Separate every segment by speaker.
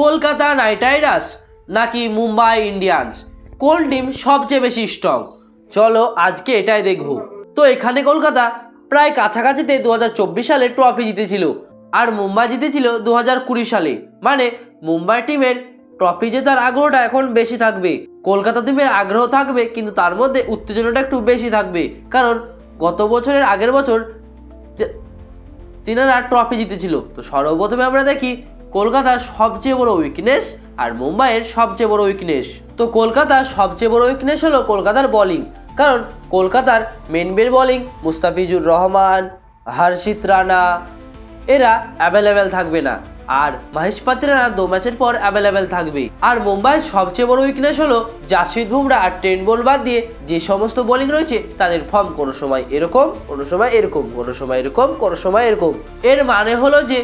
Speaker 1: Kolkata night Riders নাকি Mumbai Indians, কোন team সবচেয়ে বেশি স্ট্রং? চলো আজকে এটাই দেখব। তো এখানে কলকাতা প্রায় কাছাকাছিতে 2024 সালে ট্রফি জিতেছিল, আর মুম্বাই জিতেছিল 2020 সালে। মানে মুম্বাই টিমের ট্রফি জেতার আগ্রহটা এখন বেশি থাকবে, কলকাতা টিমের আগ্রহ থাকবে, কিন্তু তার মধ্যে উত্তেজনাটা একটু বেশি থাকবে, কারণ গত বছরের আগের বছর তিনারা ট্রফি জিতেছিল। তো সর্বপ্রথমে আমরা দেখি কলকাতার সবচেয়ে বড় উইকনেস আর মুম্বাইয়ের সবচেয়ে বড় উইকনেস। তো কলকাতার সবচেয়ে বড় উইকনেস হলো কলকাতার বোলিং, কারণ কলকাতার মেন বোলিং মুস্তাফিজুর রহমান, হর্ষিত রানা এরা অ্যাভেলেবেল থাকবে না, আর মহেশ পাত্রানা 2 ম্যাচের পর অ্যাভেলেবেল থাকবে। আর মুম্বাইয়ের সবচেয়ে বড় উইকনেস হলো জাসপ্রীত বুমরা আর ট্রেন্ট বোল্ট বাদ দিয়ে যে সমস্ত বোলিং রয়েছে তাদের ফর্ম কোনো সময় এরকম, কোনো সময় এরকম, কোনো সময় এরকম, কোনো সময় এরকম। এর মানে হলো যে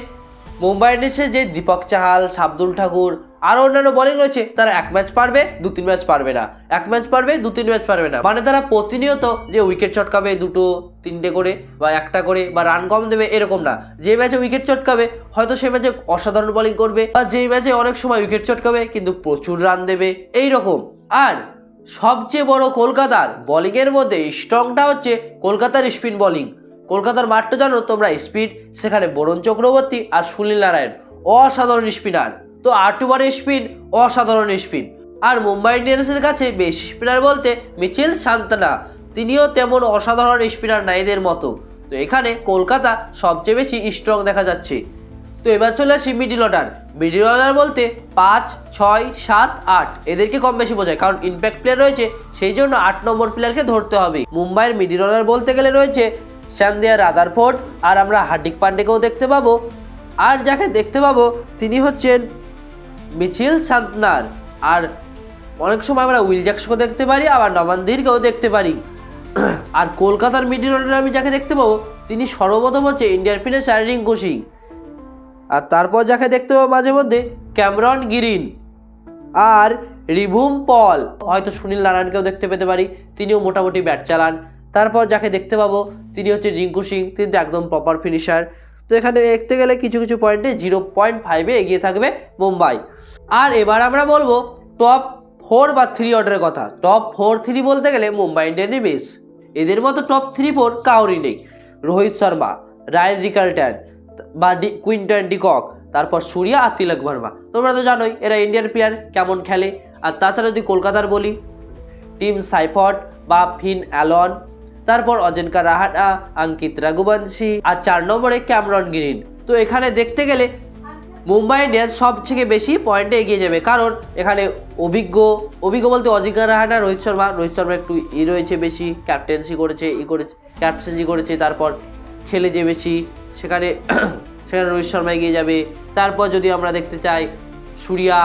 Speaker 1: মুম্বাই ইন্ডিয়ান্সের যে দীপক চাহাল, শার্দুল ঠাকুর আর অন্যান্য বোলিং রয়েছে তারা 1 ম্যাচ পারবে, 2-3 ম্যাচ পারবে না, 1 ম্যাচ পারবে, 2-3 ম্যাচ পারবে না। মানে তারা প্রতিনিয়ত যে উইকেট চটকাবে 2-3টে করে বা 1টা করে বা রান কম দেবে এরকম না। যে ম্যাচে উইকেট চটকাবে হয়তো সে ম্যাচে অসাধারণ বোলিং করবে, বা যেই ম্যাচে অনেক সময় উইকেট চটকাবে কিন্তু প্রচুর রান দেবে, এই রকম। আর সবচেয়ে বড় কলকাতার বোলিংয়ের মধ্যে স্ট্রংটা হচ্ছে কলকাতার স্পিন বোলিং। কলকাতার মাঠটা জানো তোমরা, স্পিড, সেখানে বরুণ চক্রবর্তী আর সুনীল নারায়ণ অসাধারণ স্পিনার। তো আর2 স্পিন, অসাধারণ স্পিন। আর মুম্বাই ইন্ডিয়ান্সের কাছে বেশি স্পিনার বলতে মিচেল সান্তানা, তিনিও তেমন অসাধারণ স্পিনার না এদের মতো। তো এখানে কলকাতা সবচেয়ে বেশি স্ট্রং দেখা যাচ্ছে। তো এবার চলে আসি মিডিল অর্ডার। মিডিল অর্ডার বলতে 5, 6, 7, 8 এদেরকে কম বেশি বোঝায়, কারণ ইম্প্যাক্ট প্লেয়ার রয়েছে, সেই জন্য 8 নম্বর প্লেয়ারকে ধরতে হবে। মুম্বাইয়ের মিডিল অর্ডার বলতে গেলে রয়েছে সান্ধ্যা রাদারফোর্ড, আর আমরা হার্দিক পান্ডেকেও দেখতে পাবো, আর যাকে দেখতে পাবো তিনি হচ্ছেন মিচেল সান্তনার, আর অনেক সময় আমরা উইল জ্যাকসকেও দেখতে পারি, আবার নমান ধীরকেও দেখতে পারি। আর কলকাতার মিডিল অর্ডারে আমি যাকে দেখতে পাবো তিনি সর্বপ্রথম হচ্ছে ইন্ডিয়ার ফিনিশার রিঙ্কু সিং, আর তারপর যাকে দেখতে পাবো মাঝে মধ্যে ক্যামেরন গ্রিন আর রিভুম পল, হয়তো সুনীল নারায়ণকেও দেখতে পেতে পারি, তিনিও মোটামুটি ব্যাট চালান। তারপর যাকে দেখতে পাবো তিনি হচ্ছে রিঙ্কু সিং, তিনি তো একদম প্রপার ফিনিশার। তো এখানে দেখতে গেলে কিছু কিছু পয়েন্টে 0.5 এগিয়ে থাকবে মুম্বাই। আর এবার আমরা বলবো টপ 4 বা 3 অর্ডারের কথা। টপ 4-3 বলতে গেলে মুম্বাই ইন্ডিয়ানই বেশ, এদের মতো টপ 3-4 কাউরি নেই। রোহিত শর্মা, রায়ান রিকার্টন বা কুইন্টন ডিকক, তারপর সূর্যা আর তিলক ভার্মা, তোমরা তো জানোই এরা ইন্ডিয়ান প্লেয়ার কেমন খেলে। আর তাছাড়া যদি কলকাতার বলি টিম সাইফট বা ফিন অ্যালন, তারপর অজিঙ্কা রাহানে, অঙ্কিত রঘুবংশী, আর 4 নম্বরে ক্যামেরন গ্রিন। তো এখানে দেখতে গেলে মুম্বাই ইন্ডিয়ান্স সবথেকে বেশি পয়েন্টে এগিয়ে যাবে, কারণ এখানে অভিজ্ঞ বলতে অজিঙ্কা রাহানে, রোহিত শর্মা একটু রয়েছে বেশি, ক্যাপ্টেন্সি করেছে, তারপর খেলে যে বেশি, সেখানে রোহিত শর্মা এগিয়ে যাবে। তারপর যদি আমরা দেখতে চাই সূর্যা,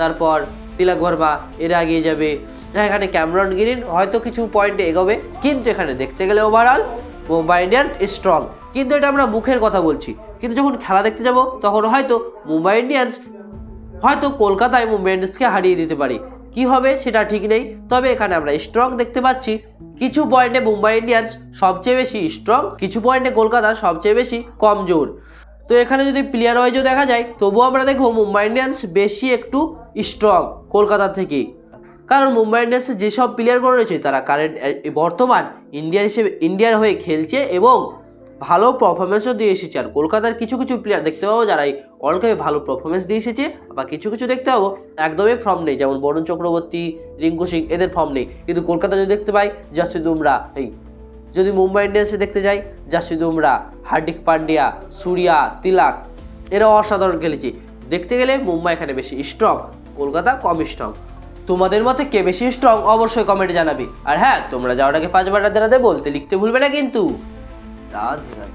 Speaker 1: তারপর তিলক ভার্মা, এরা এগিয়ে যাবে। এখানে ক্যামেরন গ্রিন হয়তো কিছু পয়েন্টে এগোবে, কিন্তু এখানে দেখতে গেলে ওভারঅল মুম্বাই ইন্ডিয়ান্স স্ট্রং। কিন্তু এটা আমরা মুখের কথা বলছি, কিন্তু যখন খেলা দেখতে যাব তখন হয়তো মুম্বাই ইন্ডিয়ান্স হয়তো কলকাতায় মুম্বাই ইন্ডিয়ান্সকে হারিয়ে দিতে পারে। কি হবে সেটা ঠিক নেই, তবে এখানে আমরা স্ট্রং দেখতে পাচ্ছি। কিছু পয়েন্টে মুম্বাই ইন্ডিয়ান্স সবচেয়ে বেশি স্ট্রং, কিছু পয়েন্টে কলকাতা সবচেয়ে বেশি কমজোর। তো এখানে যদি প্লেয়ার ওয়াইজও দেখা যায় তবুও আমরা দেখবো মুম্বাই ইন্ডিয়ান্স বেশি একটু স্ট্রং কলকাতা থেকে, কারণ মুম্বাই ইন্ডিয়ান্সের যেসব প্লেয়ারগুলো রয়েছে তারা বর্তমান ইন্ডিয়ার হয়ে খেলছে এবং ভালো পারফরমেন্সও দিয়ে এসেছে। আর কলকাতার কিছু কিছু প্লেয়ার দেখতে পাবো যারা এই ওয়ার্ল্ড কাপে ভালো পারফরমেন্স দিয়ে এসেছে, বা কিছু কিছু দেখতে পাবো একদমই ফর্ম নেই, যেমন বরুণ চক্রবর্তী, রিঙ্কু সিং, এদের ফর্ম নেই। কিন্তু কলকাতা যদি দেখতে পাই জাসপ্রীত বুমরা, যদি মুম্বাই ইন্ডিয়ান্সে দেখতে যাই জাসপ্রীত বুমরা, হার্দিক পান্ডিয়া, সূর্যা, তিলক, এরা অসাধারণ খেলেছে। দেখতে গেলে মুম্বাই এখানে বেশি স্ট্রং, কলকাতা কম স্ট্রং। তোমাদের মতে কে বেশি স্ট্রং অবশ্যই কমেন্টে জানাবে। আর হ্যাঁ, তোমরা যাওয়াটাকে 5 বাটার জানাতে বলতে লিখতে ভুলবে না কিন্তু। রাধে রাধে।